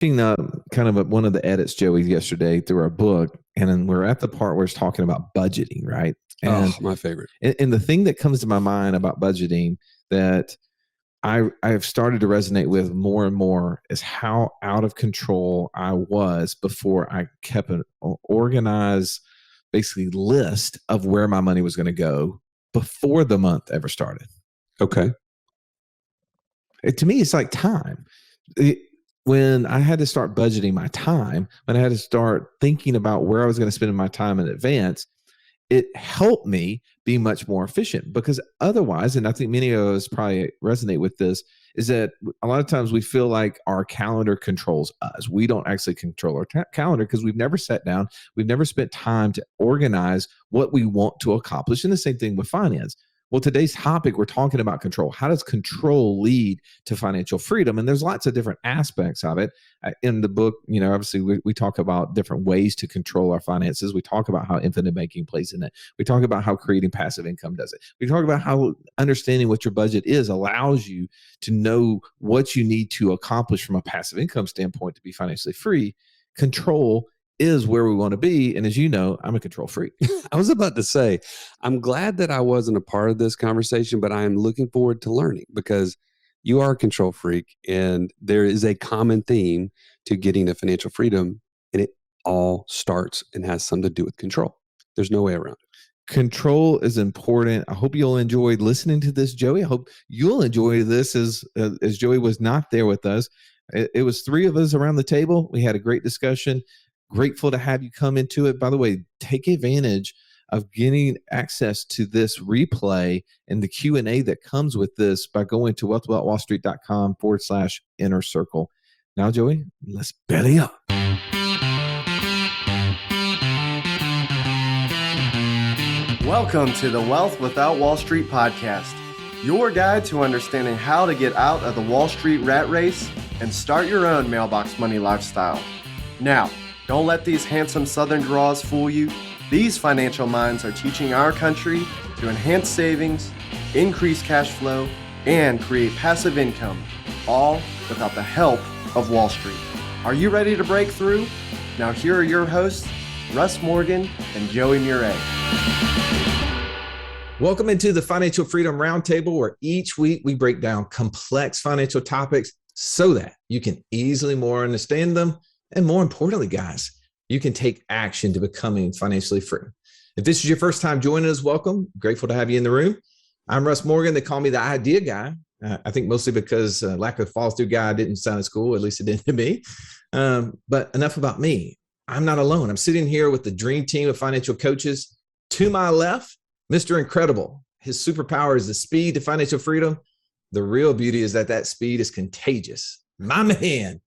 Kind of one of the edits, Joey, yesterday through our book, and then we're at the part where it's talking about budgeting, right? And, my favorite. And the thing that comes to my mind about budgeting that I've started to resonate with more and more is how out of control I was before I kept an organized, basically list of where my money was going to go before the month ever started. Okay. To me, it's like time. When I had to start budgeting my time, when I had to start thinking about where I was going to spend my time in advance, it helped me be much more efficient, because otherwise, and I think many of us probably resonate with this, is that a lot of times we feel like our calendar controls us. We don't actually control our calendar because we've never sat down. We've never spent time to organize what we want to accomplish. And the same thing with finance. Well, today's topic, we're talking about control. How does control lead to financial freedom? And there's lots of different aspects of it. In the book, obviously we talk about different ways to control our finances. We talk about how infinite banking plays in it. We talk about how creating passive income does it. We talk about how understanding what your budget is allows you to know what you need to accomplish from a passive income standpoint to be financially free. Control is where we want to be. And as you know, I'm a control freak. I was about to say, I'm glad that I wasn't a part of this conversation, but I am looking forward to learning, because you are a control freak and there is a common theme to getting to financial freedom, and it all starts and has something to do with control. There's no way around it. Control is important. I hope you'll enjoy listening to this, Joey. I hope you'll enjoy this as Joey was not there with us. It was three of us around the table. We had a great discussion. Grateful to have you come into it. By the way, take advantage of getting access to this replay and the Q&A that comes with this by going to wealthwithoutwallstreet.com/inner circle. Now, Joey, let's belly up. Welcome to the Wealth Without Wall Street podcast, your guide to understanding how to get out of the Wall Street rat race and start your own mailbox money lifestyle. Now, don't let these handsome Southern draws fool you. These financial minds are teaching our country to enhance savings, increase cash flow, and create passive income, all without the help of Wall Street. Are you ready to break through? Now here are your hosts, Russ Morgan and Joey Murray. Welcome into the Financial Freedom Roundtable, where each week we break down complex financial topics so that you can easily more understand them. And more importantly, guys, you can take action to becoming financially free. If this is your first time joining us, welcome. Grateful to have you in the room. I'm Russ Morgan. They call me the idea guy. I think mostly because lack of follow through guy didn't sound as cool. At least it didn't to me. But enough about me. I'm not alone. I'm sitting here with the dream team of financial coaches. To my left, Mr. Incredible. His superpower is the speed to financial freedom. The real beauty is that speed is contagious. My man,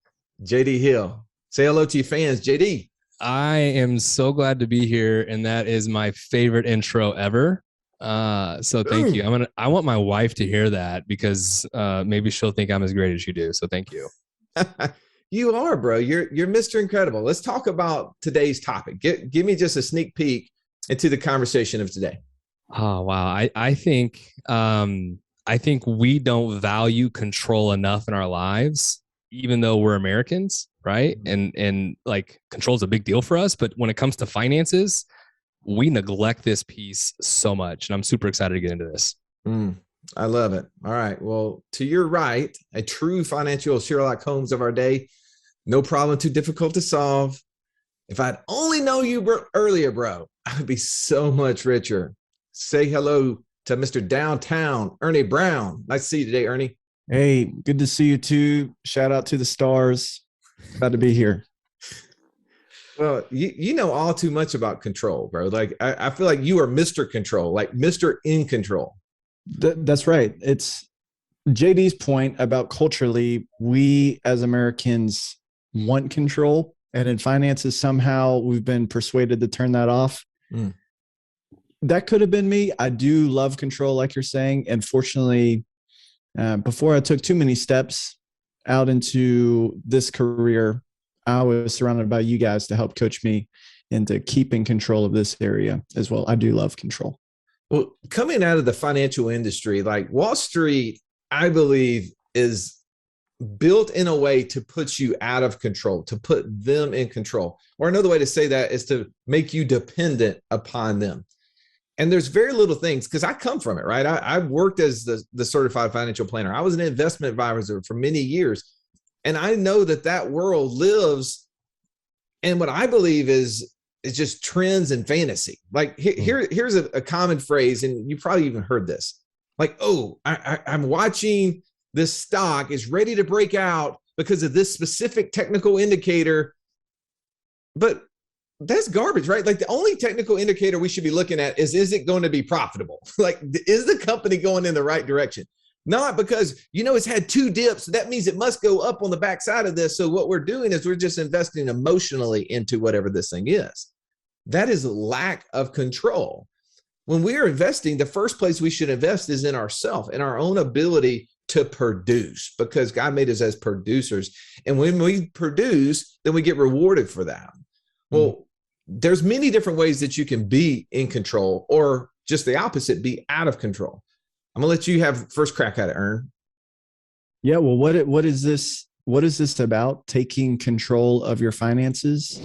JD Hill. Say hello to your fans, JD. I am so glad to be here, and that is my favorite intro ever. So thank you. I want my wife to hear that, because maybe she'll think I'm as great as you do. So thank you. You are, bro. You're Mr. Incredible. Let's talk about today's topic. Give me just a sneak peek into the conversation of today. Oh wow. I think we don't value control enough in our lives, even though we're Americans. Right. And like control is a big deal for us. But when it comes to finances, we neglect this piece so much. And I'm super excited to get into this. I love it. All right. Well, to your right, a true financial Sherlock Holmes of our day. No problem too difficult to solve. If I'd only known you earlier, bro, I would be so much richer. Say hello to Mr. Downtown, Ernie Brown. Nice to see you today, Ernie. Hey, good to see you too. Shout out to the stars. Glad to be here. Well, you know all too much about control, bro. Like I feel like you are Mr. Control, like Mr. In Control. That's right. It's JD's point about culturally, we as Americans want control, and in finances, somehow we've been persuaded to turn that off. That could have been me. I do love control, like you're saying. And fortunately, before I took too many steps out into this career, I was surrounded by you guys to help coach me into keeping control of this area as well. I do love control. Well, coming out of the financial industry, like Wall Street, I believe is built in a way to put you out of control, to put them in control. Or another way to say that is to make you dependent upon them. And there's very little things, because I come from it, right? I worked as the certified financial planner. I was an investment advisor for many years. And I know that world lives in what I believe is just trends and fantasy. Like here's a common phrase, and you probably even heard this. Like, oh, I'm watching this stock is ready to break out because of this specific technical indicator. But that's garbage, right? Like the only technical indicator we should be looking at is it going to be profitable? Like, is the company going in the right direction? Not because, it's had 2 dips. That means it must go up on the backside of this. So what we're doing is we're just investing emotionally into whatever this thing is. That is a lack of control. When we are investing, the first place we should invest is in ourselves, in our own ability to produce, because God made us as producers. And when we produce, then we get rewarded for that. Well, there's many different ways that you can be in control, or just the opposite, be out of control. I'm gonna let you have first crack at it, Ern. Yeah. Well, what is this? What is this about? Taking control of your finances?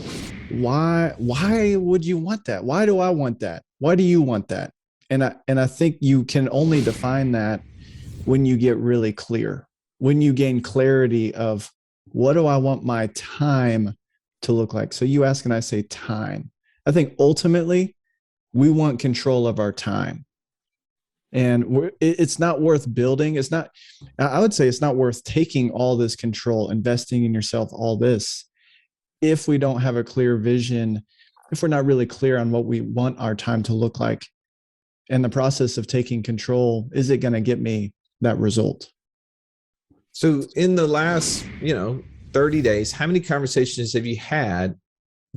Why would you want that? Why do I want that? Why do you want that? And I think you can only define that when you get really clear, when you gain clarity of what do I want my time to look like? So you ask and I say time. I think ultimately we want control of our time. And it's not worth building. I would say it's not worth taking all this control, investing in yourself, all this, if we don't have a clear vision, if we're not really clear on what we want our time to look like. And the process of taking control, is it going to get me that result? So in the last, 30 days, how many conversations have you had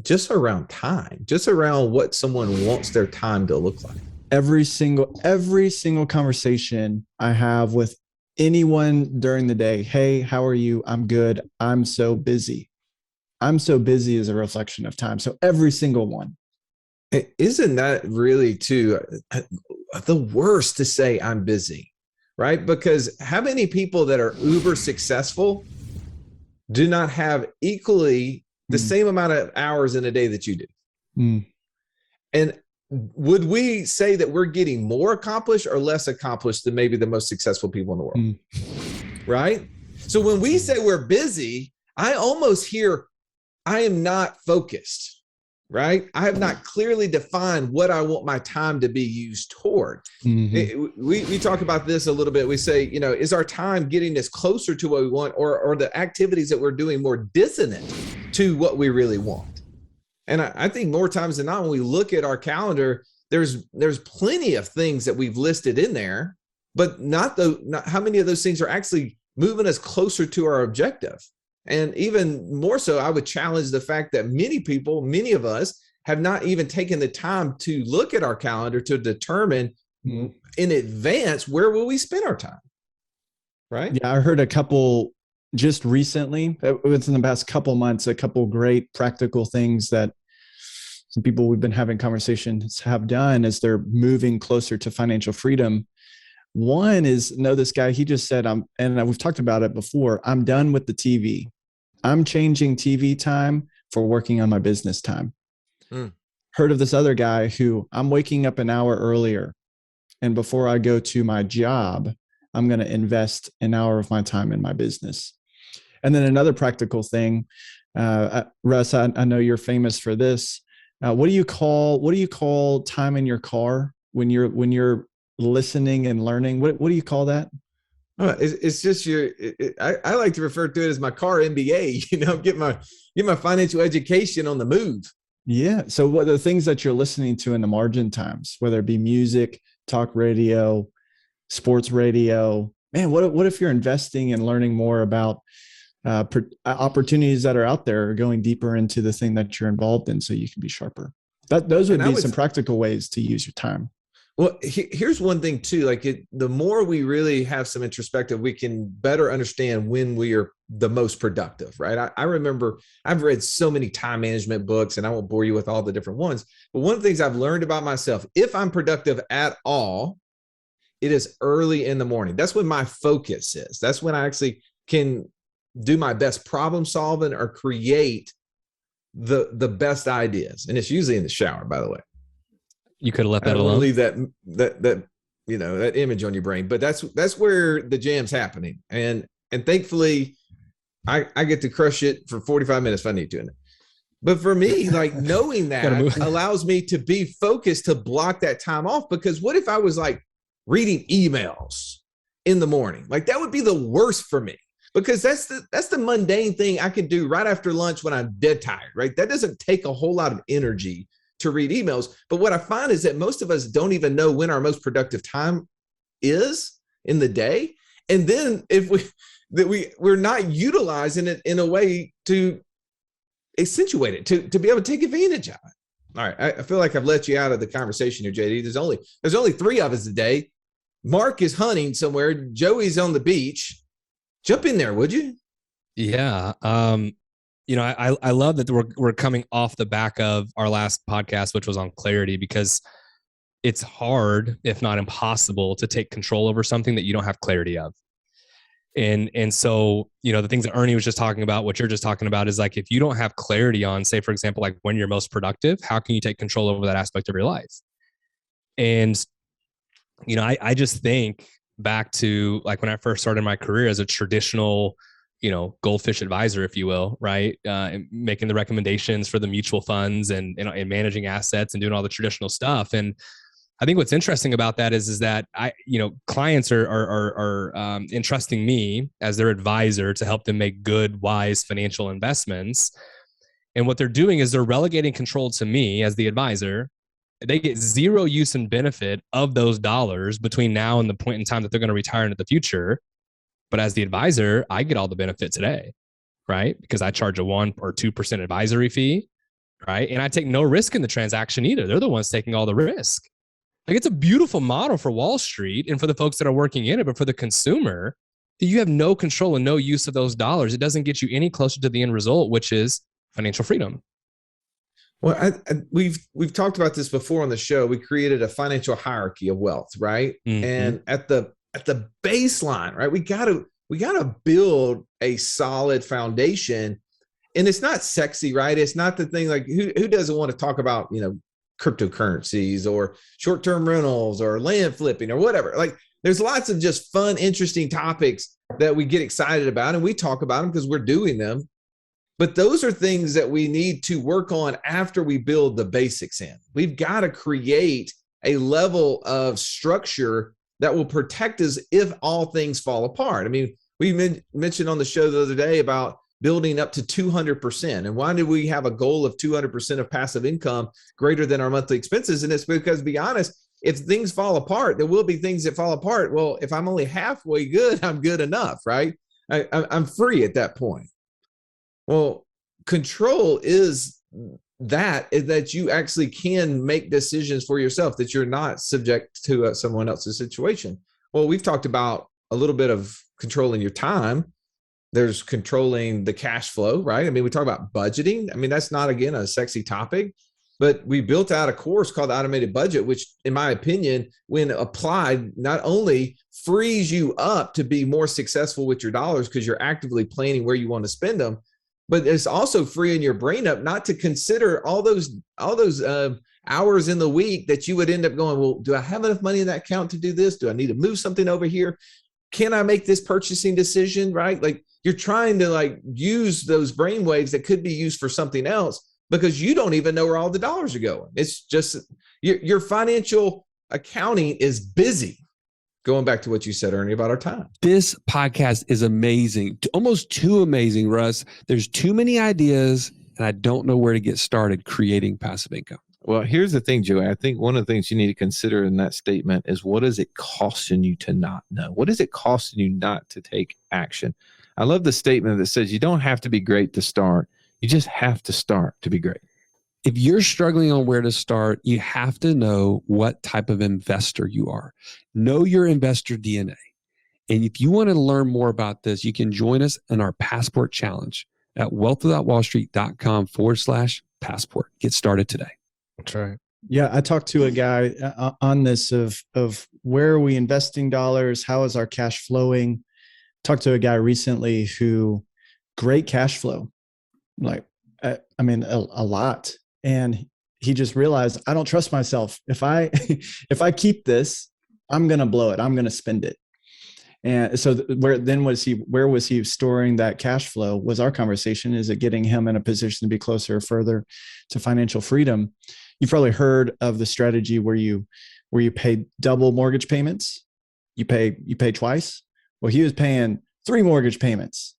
just around time, just around what someone wants their time to look like? Every single conversation I have with anyone during the day. Hey, how are you? I'm good. I'm so busy. I'm so busy is a reflection of time. So every single one. Isn't that really the worst to say I'm busy, right? Because how many people that are uber successful do not have equally the same amount of hours in a day that you do? And would we say that we're getting more accomplished or less accomplished than maybe the most successful people in the world? Right? So when we say we're busy, I almost hear, I am not focused, right? I have not clearly defined what I want my time to be used toward. We talk about this a little bit. We say, is our time getting us closer to what we want, or the activities that we're doing more dissonant to what we really want? And I think more times than not, when we look at our calendar, there's plenty of things that we've listed in there, but not how many of those things are actually moving us closer to our objective. And even more so, I would challenge the fact that many of us have not even taken the time to look at our calendar to determine in advance, where will we spend our time? Right? Yeah, I heard a couple just recently, within the past couple months, a couple great practical things that some people we've been having conversations have done as they're moving closer to financial freedom. One is, this guy, he just said, and we've talked about it before, I'm done with the TV. I'm changing TV time for working on my business time. Heard of this other guy who, I'm waking up an hour earlier, and before I go to my job, I'm going to invest an hour of my time in my business. And then another practical thing, Russ, I know you're famous for this. What do you call time in your car when you're listening and learning? What do you call that? It's just I like to refer to it as my car MBA. Get my financial education on the move. Yeah. So what are the things that you're listening to in the margin times, whether it be music, talk radio, sports radio? Man, what if you're investing and learning more about opportunities that are out there, or going deeper into the thing that you're involved in, so you can be sharper? Those would be some practical ways to use your time. Well, here's one thing too, the more we really have some introspective, we can better understand when we are the most productive, right? I remember I've read so many time management books, and I won't bore you with all the different ones, but one of the things I've learned about myself, if I'm productive at all, it is early in the morning. That's when my focus is. That's when I actually can do my best problem solving or create the best ideas. And it's usually in the shower, by the way. You could have left I that don't want to alone. leave that that image on your brain, but that's where the jam's happening. And thankfully I get to crush it for 45 minutes if I need to. But for me, like knowing that allows me to be focused, to block that time off. Because what if I was like reading emails in the morning? Like that would be the worst for me, because that's the mundane thing I can do right after lunch when I'm dead tired, right? That doesn't take a whole lot of energy to read emails. But what I find is that most of us don't even know when our most productive time is in the day. And then if we're not utilizing it in a way to accentuate it, to be able to take advantage of it. All right. I feel like I've let you out of the conversation here, JD. There's only 3 of us today. Mark is hunting somewhere. Joey's on the beach. Jump in there, would you? Yeah. I love that we're coming off the back of our last podcast, which was on clarity, because it's hard, if not impossible, to take control over something that you don't have clarity of. And so, the things that Ernie was just talking about, what you're just talking about, is like, if you don't have clarity on, say, for example, like when you're most productive, how can you take control over that aspect of your life? And, I just think back to like when I first started my career as a traditional, goldfish advisor, if you will, right? Making the recommendations for the mutual funds and managing assets and doing all the traditional stuff. And I think what's interesting about that is that clients are entrusting me as their advisor to help them make good, wise financial investments. And what they're doing is they're relegating control to me as the advisor. They get zero use and benefit of those dollars between now and the point in time that they're going to retire into the future. But as the advisor, I get all the benefit today, right? Because I charge a 1 or 2% advisory fee, right? And I take no risk in the transaction either. They're the ones taking all the risk. Like, it's a beautiful model for Wall Street and for the folks that are working in it, but for the consumer, you have no control and no use of those dollars. It doesn't get you any closer to the end result, which is financial freedom. Well, we've talked about this before on the show. We created a financial hierarchy of wealth, right? Mm-hmm. And at the baseline, right, we gotta build a solid foundation. And it's not sexy, right? It's not the thing, like who doesn't want to talk about, cryptocurrencies or short-term rentals or land flipping or whatever. Like there's lots of just fun, interesting topics that we get excited about, and we talk about them because we're doing them. But those are things that we need to work on after we build the basics in. We've got to create a level of structure that will protect us if all things fall apart. I mean, we mentioned on the show the other day about building up to 200%. And why did we have a goal of 200% of passive income greater than our monthly expenses? And it's because, to be honest, if things fall apart, there will be things that fall apart. Well, if I'm only halfway good, I'm good enough, right? I'm free at that point. Well, control is that you actually can make decisions for yourself, that you're not subject to someone else's situation. Well, we've talked about a little bit of controlling your time. There's controlling the cash flow, right? I mean, we talk about budgeting. I mean, that's not, again, a sexy topic, but we built out a course called Automated Budget, which, in my opinion, when applied, not only frees you up to be more successful with your dollars because you're actively planning where you want to spend them, but it's also freeing your brain up not to consider all those hours in the week that you would end up going, well, do I have enough money in that account to do this? Do I need to move something over here? Can I make this purchasing decision, right? Like, you're trying to use those brain waves that could be used for something else because you don't even know where all the dollars are going. It's just your financial accounting is busy. Going back to what you said, Ernie, about our time. This podcast is amazing, almost too amazing, Russ. There's too many ideas, and I don't know where to get started creating passive income. Well, here's the thing, Joey. I think one of the things you need to consider in that statement is, what is it costing you to not know? What is it costing you not to take action? I love the statement that says you don't have to be great to start. You just have to start to be great. If you're struggling on where to start, you have to know what type of investor you are. Know your investor DNA. And if you want to learn more about this, you can join us in our Passport Challenge at wealthwithoutwallstreet.com/passport. Get started today. That's right. Yeah, I talked to a guy on this of where are we investing dollars? How is our cash flowing? Talked to a guy recently who great cash flow, like, I mean, a lot. And he just realized, I don't trust myself. If I, if I keep this, I'm going to blow it. I'm going to spend it. And so where was he storing that cash flow was our conversation. Is it getting him in a position to be closer or further to financial freedom? You've probably heard of the strategy where you pay double mortgage payments. You pay twice. Well, he was paying 3 mortgage payments.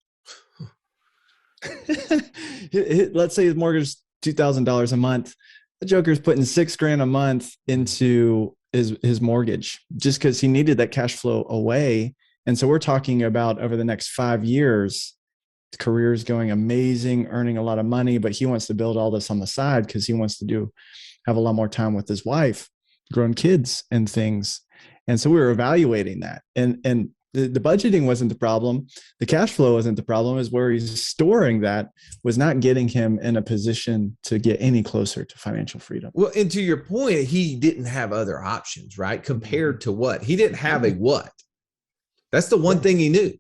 Let's say his mortgage is $2,000 a month. The Joker's putting $6,000 a month into his mortgage just because he needed that cash flow away. And so we're talking about over the next 5 years, his career is going amazing, earning a lot of money, but he wants to build all this on the side because he wants to have a lot more time with his wife, grown kids and things. And so we were evaluating that. And the budgeting wasn't the problem. The cash flow wasn't the problem. Is where he's storing that was not getting him in a position to get any closer to financial freedom. Well, and to your point, he didn't have other options, right? Compared to what? He didn't have a what? That's the one thing he knew.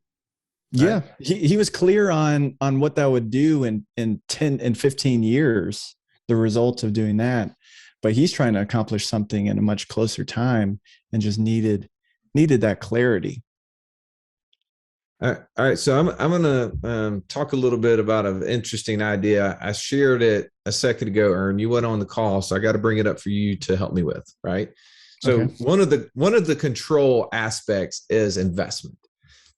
Yeah. He was clear on what that would do in 10 and 15 years, the results of doing that. But he's trying to accomplish something in a much closer time and just needed that clarity. All right. So I'm going to talk a little bit about an interesting idea. I shared it a second ago, Ern. You went on the call, so I got to bring it up for you to help me with, right? So Okay. one of the control aspects is investment.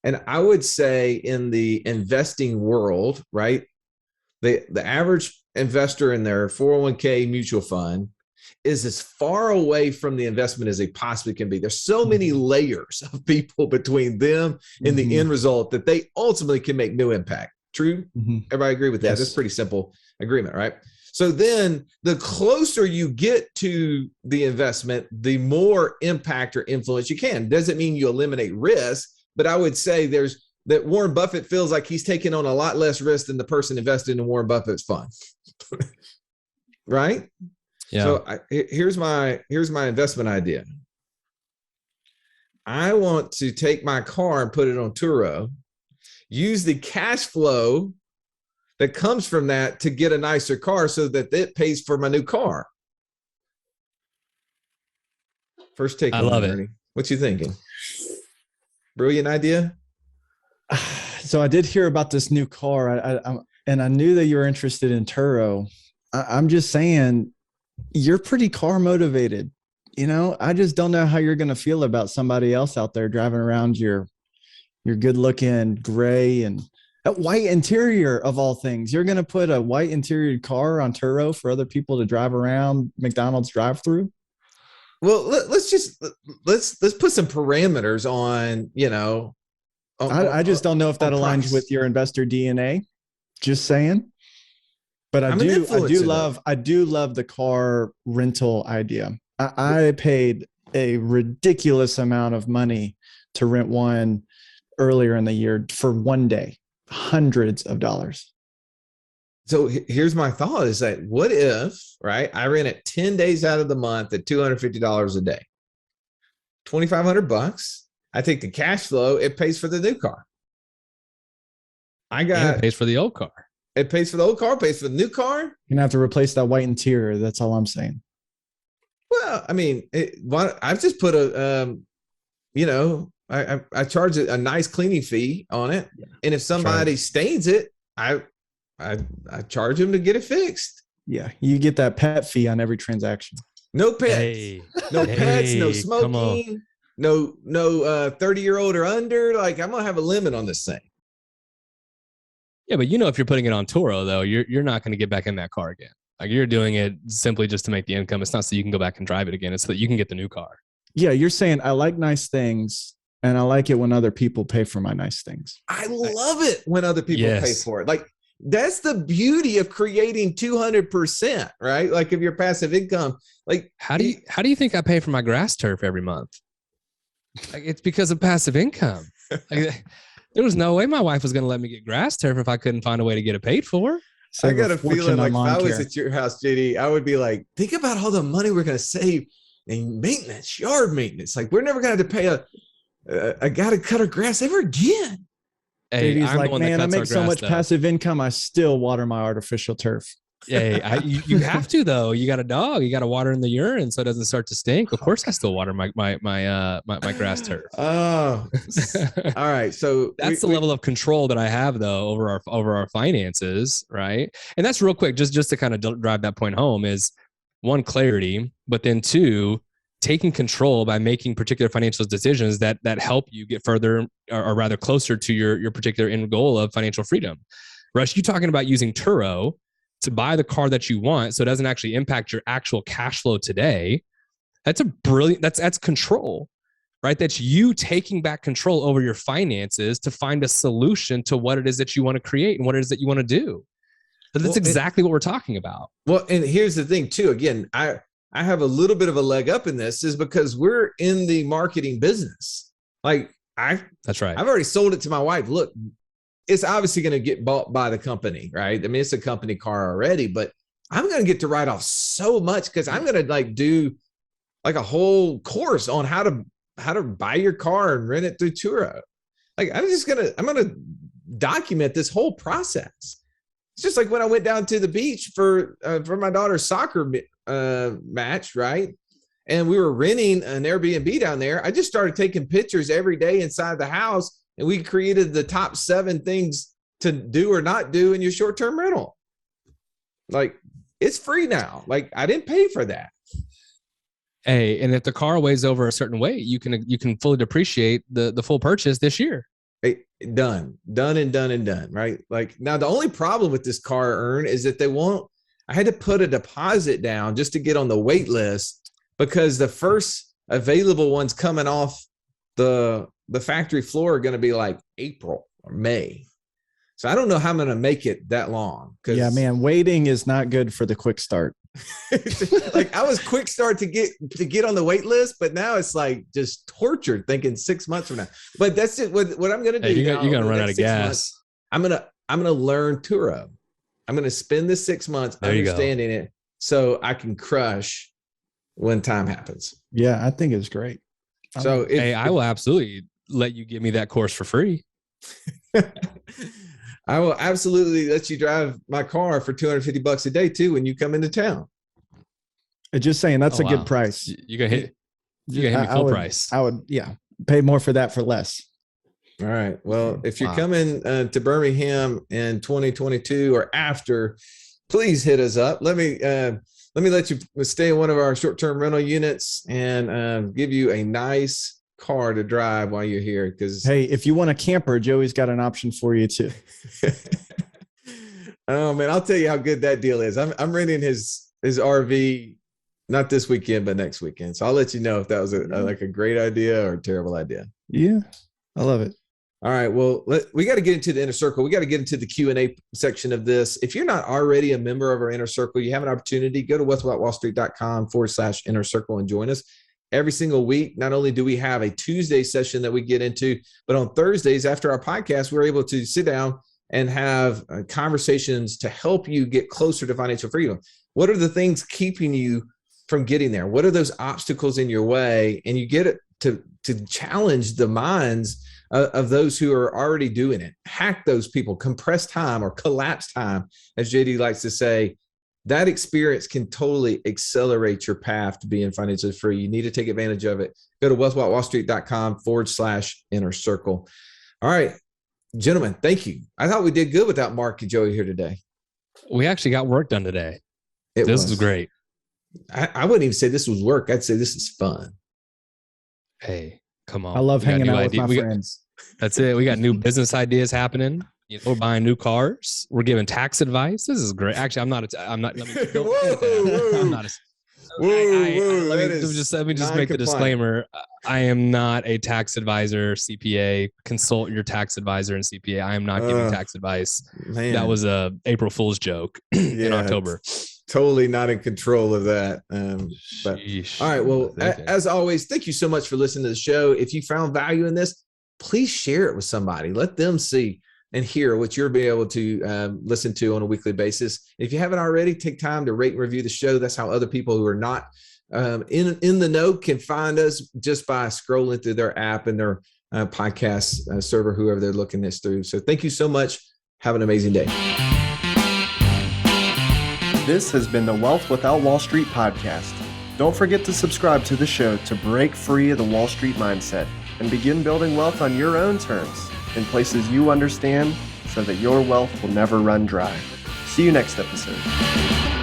And I would say in the investing world, right, the average investor in their 401k mutual fund is as far away from the investment as they possibly can be. There's so many layers of people between them and the end result that they ultimately can make no impact. True? Everybody agree with that? Yes. That's pretty simple agreement, right? So then the closer you get to the investment, the more impact or influence you can. Doesn't mean you eliminate risk, but I would say that Warren Buffett feels like he's taking on a lot less risk than the person invested in Warren Buffett's fund. Right? Yeah. So here's my investment idea. I want to take my car and put it on Turo, use the cash flow that comes from that to get a nicer car so that it pays for my new car. First take. I on love that, it. Ernie. What you thinking? Brilliant idea. So I did hear about this new car, and I knew that you were interested in Turo. I'm just saying, you're pretty car motivated. You know, I just don't know how you're going to feel about somebody else out there driving around your good looking gray and a white interior of all things. You're going to put a white interior car on Turo for other people to drive around McDonald's drive through. Well, let's put some parameters on, I just don't know if that aligns price. with your investor DNA. Just saying. But I do love the car rental idea. I paid a ridiculous amount of money to rent one earlier in the year for one day, hundreds of dollars. So here's my thought is that what if, right, I rent it 10 days out of the month at $250 a day, $2,500. I take the cash flow. It pays for the new car. And it pays for the old car. It pays for the old car, pays for the new car. You're gonna have to replace that white interior. That's all I'm saying. Well, I mean, I've just put I charge a nice cleaning fee on it. Yeah. And if somebody stains it, I charge them to get it fixed. Yeah. You get that pet fee on every transaction. No pets, no pets, no smoking, no 30-year-old or under. Like, I'm going to have a limit on this thing. Yeah, but if you're putting it on Turo, though, you're not going to get back in that car again. Like, you're doing it simply just to make the income. It's not so you can go back and drive it again. It's so that you can get the new car. Yeah, you're saying I like nice things, and I like it when other people pay for my nice things. I love it when other people pay for it. Like, that's the beauty of creating 200%, right? Like, of your passive income. Like, how do you think I pay for my grass turf every month? Like, it's because of passive income. Like, there was no way my wife was going to let me get grass turf if I couldn't find a way to get it paid for. I got a feeling like if I was at your house, JD, I would be like, think about all the money we're going to save in maintenance, yard maintenance. Like, we're never going to have to pay a guy to cut our grass ever again. Hey, JD's I'm the like, one that man, I cuts our make so grass, much though. passive income. I still water my artificial turf. Hey, you have to though. You got a dog. You got to water in the urine so it doesn't start to stink. Of course, I still water my grass turf. Oh, all right. So That's the level of control that I have though over our finances, right? And that's real quick, just to kind of drive that point home is one, clarity, but then two, taking control by making particular financial decisions that help you get further or rather closer to your particular end goal of financial freedom. Rush, you talking about using Turo to buy the car that you want so it doesn't actually impact your actual cash flow today. That's a brilliant, that's control, right? That's you taking back control over your finances to find a solution to what it is that you want to create and what it is that you want to do. But that's exactly what we're talking about. Well, and here's the thing too. Again, I have a little bit of a leg up in this is because we're in the marketing business. Like that's right. I've already sold it to my wife. Look, it's obviously going to get bought by the company, right? I mean, it's a company car already, but I'm going to get to write off so much because I'm going to like do like a whole course on how to buy your car and rent it through Turo. Like I'm going to document this whole process. It's just like when I went down to the beach for my daughter's soccer match, right? And we were renting an Airbnb down there. I just started taking pictures every day inside the house, and we created the top 7 things to do or not do in your short-term rental. Like it's free now. Like I didn't pay for that. Hey, and if the car weighs over a certain weight, you can fully depreciate the full purchase this year. Hey, done, right? Like now the only problem with this car earn is that I had to put a deposit down just to get on the wait list because the first available ones coming off the factory floor are going to be like April or May. So I don't know how I'm going to make it that long. Yeah, man, waiting is not good for the quick start. Like I was quick start to get on the wait list, but now it's like just tortured thinking 6 months from now. But that's just what I'm going to do. Hey, you're going to run out of gas. Months, I'm going to learn Turo. I'm going to spend this 6 months understanding it so I can crush when time happens. Yeah, I think it's great. So I will absolutely let you give me that course for free. I will absolutely let you drive my car for $250 a day too when you come into town. Just saying, that's a good price. You can hit me full price. I would, pay more for that for less. All right. Well, if you're coming to Birmingham in 2022 or after, please hit us up. Let me let you stay in one of our short-term rental units and give you a nice car to drive while you're here. Because hey, if you want a camper, Joey's got an option for you too. Oh man, I'll tell you how good that deal is. I'm renting his RV not this weekend, but next weekend. So I'll let you know if that was a great idea or a terrible idea. Yeah, I love it. All right. Well, we got to get into the inner circle. We got to get into the Q&A section of this. If you're not already a member of our inner circle, you have an opportunity. Go to wealthwithoutwallstreet.com/inner circle and join us. Every single week, not only do we have a Tuesday session that we get into, but on Thursdays after our podcast, we're able to sit down and have conversations to help you get closer to financial freedom. What are the things keeping you from getting there? What are those obstacles in your way? And you get it to challenge the minds of those who are already doing it. Hack those people, compress time or collapse time, as JD likes to say. That experience can totally accelerate your path to being financially free. You need to take advantage of it. Go to wealthwithoutwallstreet.com/inner circle. All right, gentlemen, thank you. I thought we did good without Mark and Joey here today. We actually got work done today. This was great. I wouldn't even say this was work. I'd say this is fun. Hey, come on. I love hanging out with my friends. That's it. We got new business ideas happening. We're buying new cars. We're giving tax advice. This is great. Actually, I'm not. Let me just make the disclaimer. I am not a tax advisor, CPA. Consult your tax advisor and CPA. I am not giving tax advice. Man. That was a April Fool's joke in October. Totally not in control of that. But all right. Well, as always, thank you so much for listening to the show. If you found value in this, please share it with somebody. Let them see and hear what you're being able to listen to on a weekly basis. If you haven't already, take time to rate and review the show. That's how other people who are not in the know can find us just by scrolling through their app and their podcast server, whoever they're looking this through. So thank you so much. Have an amazing day. This has been the Wealth Without Wall Street podcast. Don't forget to subscribe to the show to break free of the Wall Street mindset and begin building wealth on your own terms in places you understand so that your wealth will never run dry. See you next episode.